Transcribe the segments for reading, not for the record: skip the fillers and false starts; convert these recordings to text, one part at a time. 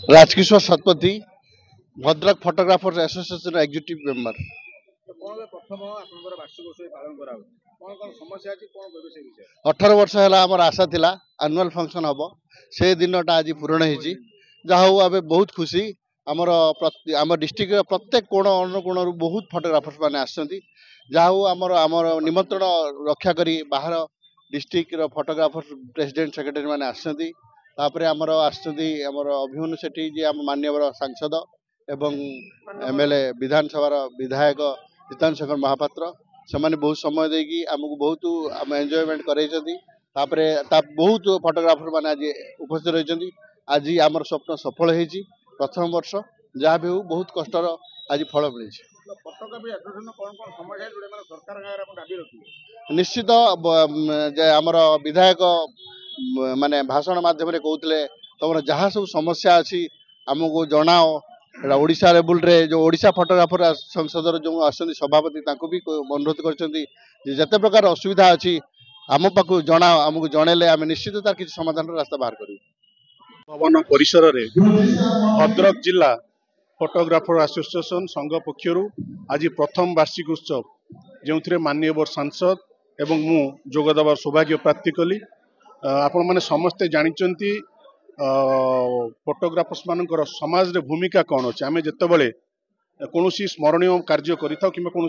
Rajkishore Satpathy Bhadrak photographers association executive member. 18 वर्ष है आमर आशा थिला एनुअल फंक्शन हम से दिनटा आज पूरण होती जहाँ आम बहुत खुशी आम डिस्ट्रिक्ट प्रत्येक कोण अनुकोण बहुत फोटोग्राफर्स मैंने आमर आमर निमंत्रण रक्षा करी बाहर डिस्ट्रिक्ट फोटोग्राफर्स प्रेसिडेंट सेक्रेटरी मैंने आमर आमर अभिमन्यु सेठी जी आम माननीय सांसद एवं एमएलए विधानसभा विधायक जितान शेखर महापात्र से बहुत समय देकी आमको बहुत आम एंजॉयमेंट कराई बहुत फोटोग्राफर मैंने आज उपस्थित रही। आज आमर स्वप्न सफल होती प्रथम वर्ष जहाँ भी हो बहुत कष्टर आज फल मिली। निश्चित आमर विधायक माने भाषण माध्यम कहते तुम जहाँ सब समस्या अच्छी आमको जनाओ ओडिशा लेवल रे जो ओडिशा फोटोग्राफर संसद जो आसती सभापति भी अनुरोध करते प्रकार असुविधा अच्छी आम पाक जनाओ आमको जनइले आम निश्चित तार किसी समाधान रास्ता बाहर करूँ। भवन परिसर रे भद्रक जिला फोटोग्राफर एसोसिएशन संघ पक्षर आज प्रथम वार्षिक उत्सव जो माननीय सांसद एवं मु जोगदार सौभाग्य प्राप्ति कली। आपण मैंने समस्ते जानते फोटोग्राफर्स मानकर समाज रे भूमिका कौन अच्छे आम जिते कौन स्मरणीय कार्य कौन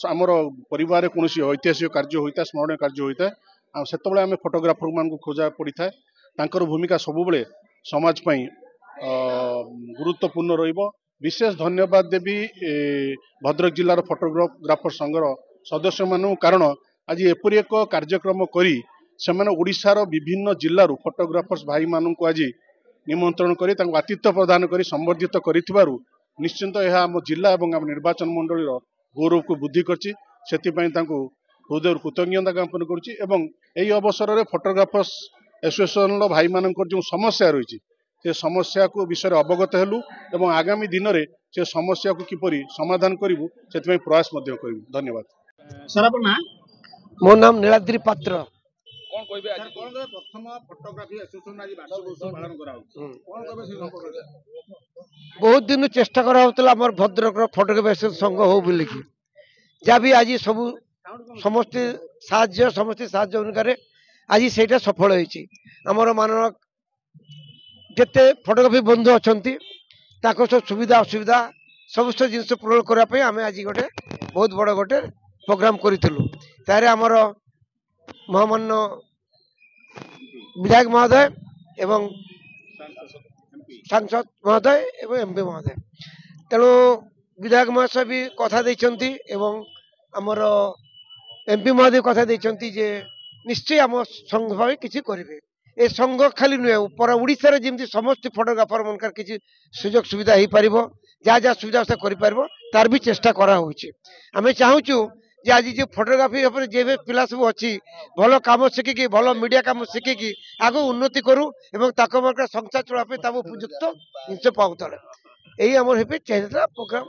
आमर परिवार कौन ऐतिहासिक कार्य होता है स्मरणीय कार्य होता है से आम फोटोग्राफर मान खोजा पड़ी था भूमिका सबुबले समाज पई गुरुत्वपूर्ण विशेष धन्यवाद देवी भद्रक जिलार फोटोग्राफर संघर सदस्य मान कारण आज एपरी एक कार्यक्रम करी से ओडिशार विभिन्न जिलूर फोटोग्राफर्स भाई मान को आज निमंत्रण कर आतिथ्य प्रदान कर संबर्धित कर निश्चिंत यह आम जिला और आम निर्वाचन मंडल गौरव को वृद्धि करछि हृदय कृतज्ञता ज्ञापन करुँच। अवसर में फोटोग्राफर्स एसोसिएशन भाई मान जो समस्या रही से समस्या को विषय अवगत हेलु एवं आगामी दिन में से समस्या को किपरि समाधान करूँ से प्रयास करूँ। धन्यवाद। सर आपना मो नाम नीलाद्री पात्र। कौन कहबे आज कौन कहबे प्रथम फोटोग्राफी एसोसिएशन आज वार्षिक उत्सव पालन करा कौन कहबे से संपर्क बहुत दिन चेष्टा करा होतला हमर भद्रक फोटोग्राफी एसोसिएशन संघ हो बोली कि जा भी आज सब समस्त साहाय्य अनुसार आज सेटा सफल होईची। हमर मानव जते फोटोग्राफी बंधु अछंती ताको सब सुविधा असुविधा समस्त जिनस पूर्ण करा पे आमे आज गोटे बहुत बड़ गोटे प्रोग्राम करितलु तारे हमर महामान्य विधायक महोदय एवं सांसद महोदय एवं एमपी महोदय तेणु विधायक महोदय भी कथा देइचंती एवं हमर एमपी महोदय कथा देइचंती जे निश्चय आम संघ भाई किसी करेंगे ए संघ खाली नुहे पूरा ओडिशा रे जेमती समस्त फोटोग्राफर मनकर किसी सुजोग सुविधा हो पार जहाँ जहाँ सुविधा से कर तार भी चेष्टा करा होउची। आमे चाहूचु जे आज जो फोटोग्राफी उपर जे पिला सब अच्छी भल कम शिखिकी भल मीडिया कम शिखिकी आगो उन्नति करूँ एवं संसार चलापी उपयुक्त जिन पाऊँ यही आम चाहिए प्रोग्राम।